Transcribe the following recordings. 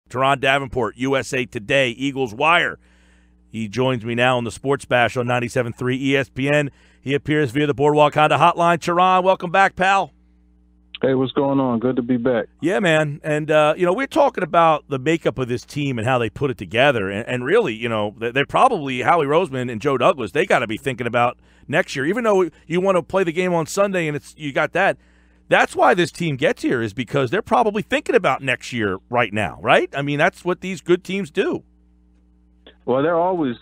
Turron Davenport, USA Today, Eagles Wire. He joins me now on the Sports Bash on 97.3 ESPN. He appears via the Boardwalk Honda Hotline. Turron, welcome back, pal. Hey, what's going on? Good to be back. Yeah, man. And, we're talking about the makeup of this team and how they put it together. And really, they're probably Howie Roseman and Joe Douglas. They got to be thinking about next year. Even though you want to play the game on Sunday and you got that, that's why this team gets here, is because they're probably thinking about next year right now, right? I mean, that's what these good teams do. Well, they're always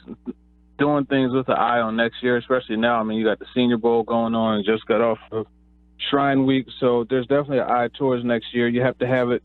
doing things with an eye on next year, especially now. I mean, you got the Senior Bowl going on and just got off of Shrine Week, so there's definitely an eye towards next year. You have to have it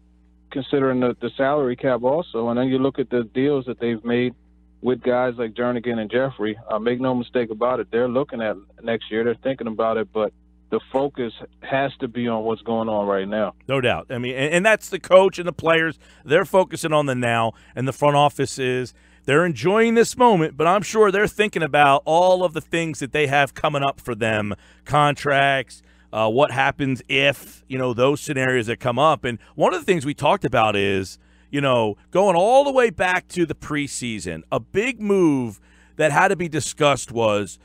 considering the salary cap also, and then you look at the deals that they've made with guys like Jernigan and Jeffrey. Make no mistake about it, they're looking at next year. They're thinking about it, but the focus has to be on what's going on right now. No doubt. I mean, and that's the coach and the players. They're focusing on the now, and the front office is they're enjoying this moment, but I'm sure they're thinking about all of the things that they have coming up for them, contracts, what happens if, those scenarios that come up. And one of the things we talked about is, going all the way back to the preseason, a big move that had to be discussed was,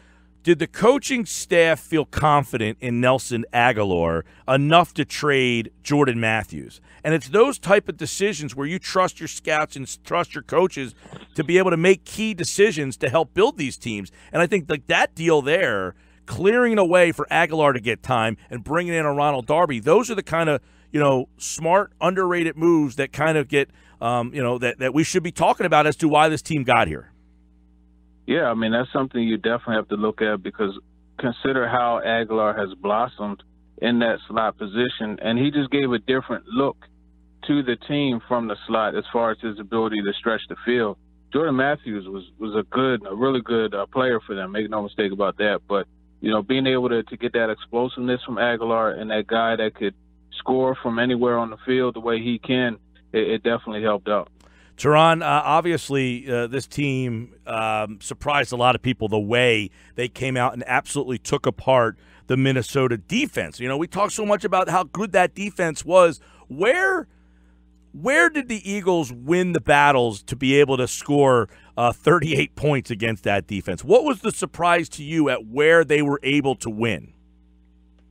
did the coaching staff feel confident in Nelson Aguilar enough to trade Jordan Matthews? And it's those type of decisions where you trust your scouts and trust your coaches to be able to make key decisions to help build these teams. And I think like that deal there, clearing a way for Aguilar to get time and bringing in a Ronald Darby, those are the kind of, smart, underrated moves that kind of get, that we should be talking about as to why this team got here. Yeah, I mean, that's something you definitely have to look at, because consider how Aguilar has blossomed in that slot position, and he just gave a different look to the team from the slot as far as his ability to stretch the field. Jordan Matthews was a really good player for them, make no mistake about that, but being able to get that explosiveness from Aguilar and that guy that could score from anywhere on the field the way he can, it definitely helped out. Turron, obviously this team surprised a lot of people the way they came out and absolutely took apart the Minnesota defense. We talked so much about how good that defense was. Where did the Eagles win the battles to be able to score 38 points against that defense? What was the surprise to you at where they were able to win?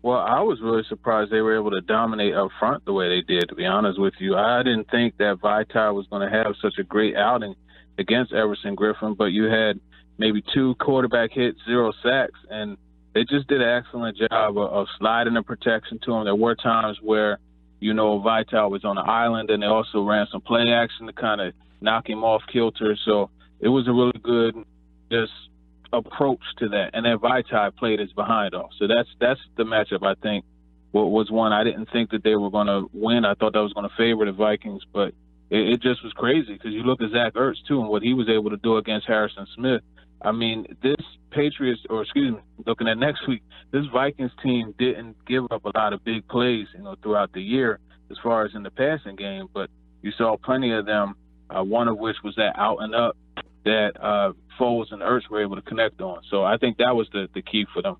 Well, I was really surprised they were able to dominate up front the way they did, to be honest with you. I didn't think that Vitae was going to have such a great outing against Everson Griffin, but you had maybe 2 quarterback hits, 0 sacks, and they just did an excellent job of sliding the protection to him. There were times where, Vitae was on the island, and they also ran some play action to kind of knock him off kilter. So it was a really good just approach to that. And then Vitae played his behind off. So that's the matchup, I think, was one. I didn't think that they were going to win. I thought that was going to favor the Vikings, but it just was crazy, because you look at Zach Ertz, too, and what he was able to do against Harrison Smith. I mean, this looking at next week, this Vikings team didn't give up a lot of big plays, throughout the year as far as in the passing game, but you saw plenty of them, one of which was that out and up that Foles and Ertz were able to connect on. So I think that was the key for them.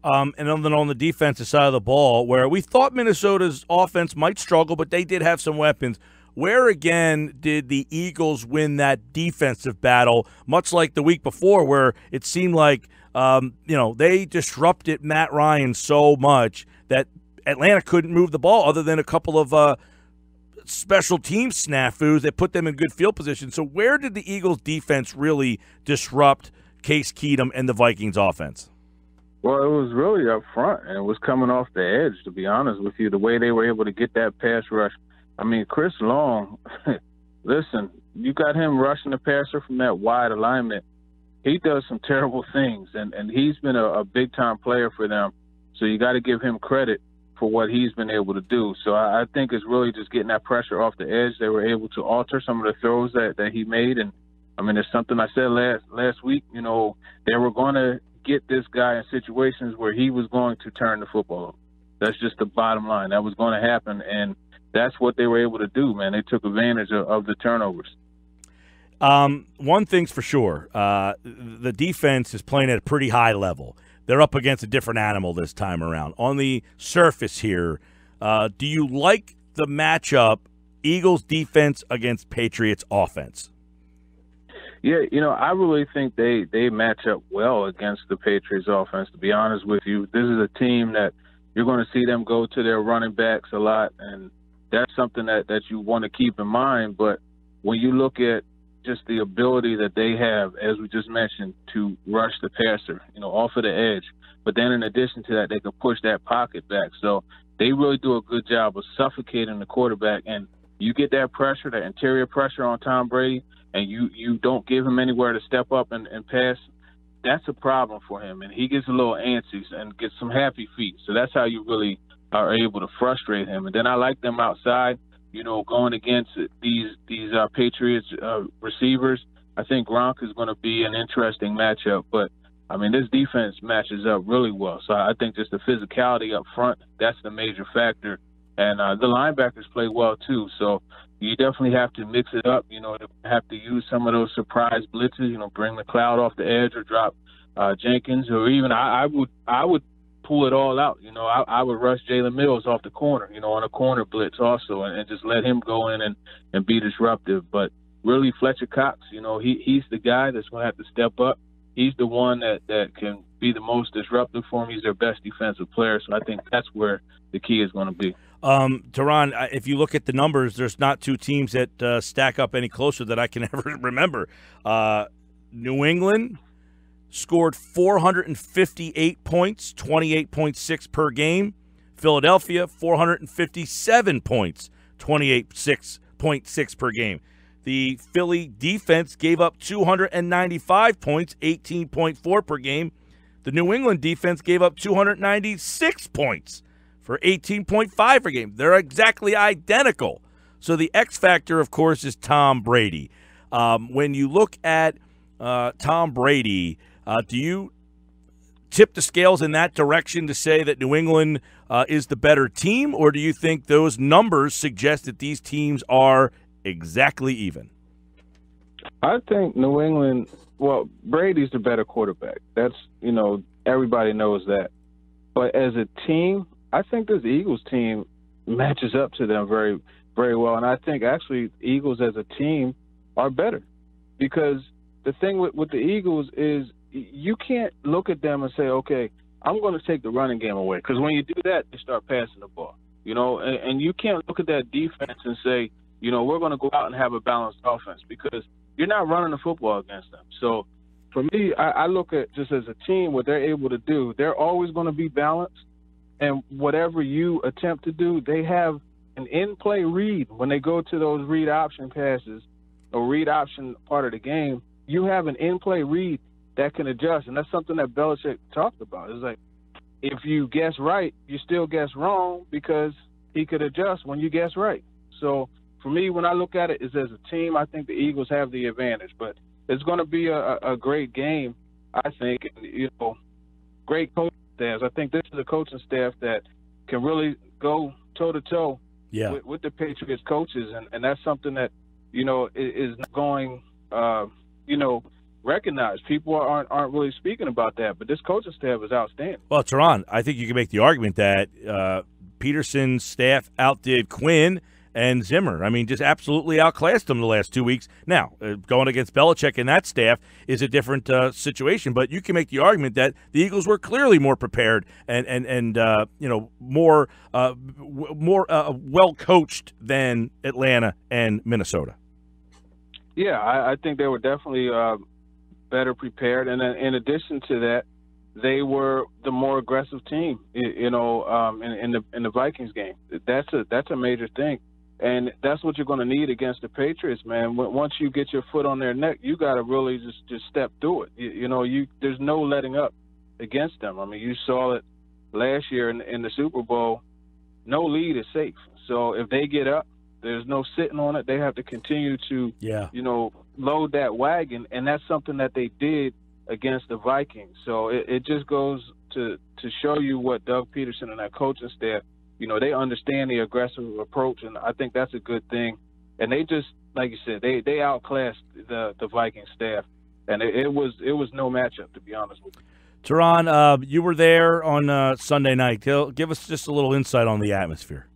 And then on the defensive side of the ball, where we thought Minnesota's offense might struggle, but they did have some weapons. Where, again, did the Eagles win that defensive battle, much like the week before, where it seemed like, they disrupted Matt Ryan so much that Atlanta couldn't move the ball other than a couple of special team snafus that put them in good field position. So where did the Eagles defense really disrupt Case Keenum and the Vikings offense? Well, it was really up front, and it was coming off the edge, to be honest with you, the way they were able to get that pass rush. I mean, Chris Long, listen, you got him rushing the passer from that wide alignment. He does some terrible things, and he's been a big-time player for them. So you got to give him credit for what he's been able to do. So I think it's really just getting that pressure off the edge. They were able to alter some of the throws that he made. And, I mean, it's something I said last week, they were going to get this guy in situations where he was going to turn the football. That's just the bottom line. That was going to happen, and that's what they were able to do, man. They took advantage of the turnovers. One thing's for sure, the defense is playing at a pretty high level. They're up against a different animal this time around. On the surface here, do you like the matchup Eagles defense against Patriots offense? Yeah, I really think they match up well against the Patriots offense, to be honest with you. This is a team that you're going to see them go to their running backs a lot, and that's something that you want to keep in mind. But when you look at just the ability that they have, as we just mentioned, to rush the passer, off of the edge. But then in addition to that, they can push that pocket back. So they really do a good job of suffocating the quarterback. And you get that pressure, that interior pressure on Tom Brady, and you don't give him anywhere to step up and pass, that's a problem for him. And he gets a little antsy and gets some happy feet. So that's how you really are able to frustrate him. And then I like them outside, going against these Patriots receivers. I think Gronk is going to be an interesting matchup. But, this defense matches up really well. So I think just the physicality up front, that's the major factor. And the linebackers play well, too. So you definitely have to mix it up. Have to use some of those surprise blitzes, bring the cloud off the edge or drop Jenkins. Or even I would pull it all out. I would rush Jalen Mills off the corner, on a corner blitz also, and just let him go in and be disruptive. But really, Fletcher Cox, he's the guy that's going to have to step up. He's the one that can be the most disruptive for him. He's their best defensive player. So I think that's where the key is going to be. Turron, if you look at the numbers, there's not two teams that stack up any closer that I can ever remember. New England scored 458 points, 28.6 per game. Philadelphia, 457 points, 28.6 per game. The Philly defense gave up 295 points, 18.4 per game. The New England defense gave up 296 points for 18.5 per game. They're exactly identical. So the X factor, of course, is Tom Brady. When you look at Tom Brady, do you tip the scales in that direction to say that New England is the better team, or do you think those numbers suggest that these teams are exactly even? I think New England, Brady's the better quarterback. That's, everybody knows that. But as a team, I think this Eagles team matches up to them very, very well. And I think actually the Eagles as a team are better, because the thing with the Eagles is you can't look at them and say, okay, I'm going to take the running game away. Because when you do that, they start passing the ball, and you can't look at that defense and say, we're going to go out and have a balanced offense, because you're not running the football against them. So for me, I look at just as a team what they're able to do. They're always going to be balanced. And whatever you attempt to do, they have an in-play read. When they go to those read option passes or read option part of the game, you have an in-play read that can adjust. And that's something that Belichick talked about. It's like, if you guess right, you still guess wrong, because he could adjust when you guess right. So for me, when I look at it, is as a team, I think the Eagles have the advantage. But it's going to be a great game, I think. Great coaching staffs. I think this is a coaching staff that can really go toe-to-toe with the Patriots coaches. And that's something that, is going, recognized. People aren't really speaking about that. But this coaching staff is outstanding. Well, Turron, I think you can make the argument that Peterson's staff outdid Quinn and Zimmer. Just absolutely outclassed them the last 2 weeks. Now, going against Belichick and that staff is a different situation, but you can make the argument that the Eagles were clearly more prepared and more well coached than Atlanta and Minnesota. Yeah, I think they were definitely better prepared, and then in addition to that, they were the more aggressive team. In the Vikings game. That's a major thing. And that's what you're going to need against the Patriots, man. Once you get your foot on their neck, you got to really just step through it. There's no letting up against them. You saw it last year in the Super Bowl. No lead is safe. So if they get up, there's no sitting on it. They have to continue to, load that wagon, and that's something that they did against the Vikings. So it just goes to show you what Doug Peterson and that coaching staff, they understand the aggressive approach, and I think that's a good thing. And they just, like you said, they outclassed the Viking staff, and it was no matchup, to be honest with you. Turron, you were there on Sunday night. Give us just a little insight on the atmosphere.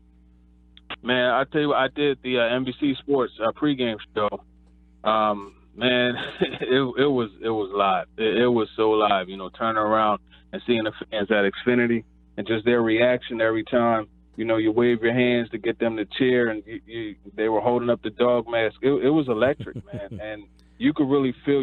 Man, I tell you what, I did the NBC Sports pregame show. Man, it was live. It was so live. You know, turning around and seeing the fans at Xfinity and just their reaction every time. You know, you wave your hands to get them to cheer, and they were holding up the dog mask. It was electric, man, and you could really feel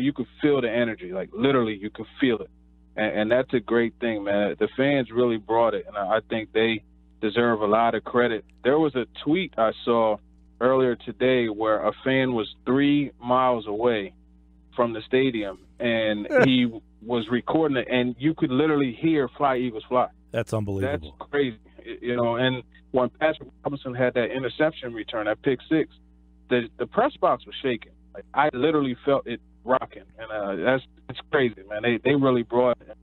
the energy. Like literally, you could feel it, and that's a great thing, man. The fans really brought it, and I think they deserve a lot of credit. There was a tweet I saw earlier today where a fan was 3 miles away from the stadium, and he was recording it, and you could literally hear "Fly Eagles Fly." That's unbelievable. That's crazy, you know. And when Patrick Robinson had that interception return, that pick six, the press box was shaking. Like, I literally felt it rocking, and it's crazy, man. They really brought it.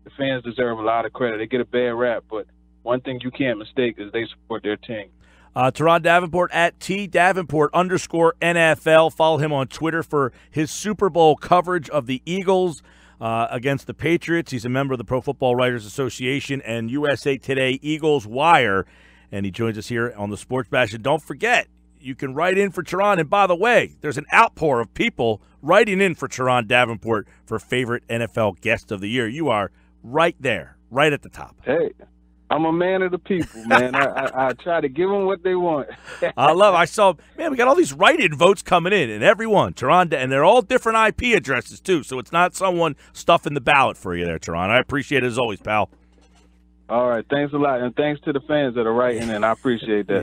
The fans deserve a lot of credit. They get a bad rap, but one thing you can't mistake is they support their team. Turron Davenport at @TDavenport_NFL. Follow him on Twitter for his Super Bowl coverage of the Eagles against the Patriots. He's a member of the Pro Football Writers Association and USA Today Eagles Wire, and he joins us here on the Sports Bash. And don't forget, you can write in for Turron. And by the way, there's an outpour of people writing in for Turron Davenport for favorite NFL guest of the year. You are right there, right at the top. Hey, I'm a man of the people, man. I try to give them what they want. I love it. I saw, man, we got all these write-in votes coming in, and everyone, Turron, and they're all different IP addresses, too, so it's not someone stuffing the ballot for you there, Turron. I appreciate it as always, pal. All right, thanks a lot, and thanks to the fans that are writing in. I appreciate that.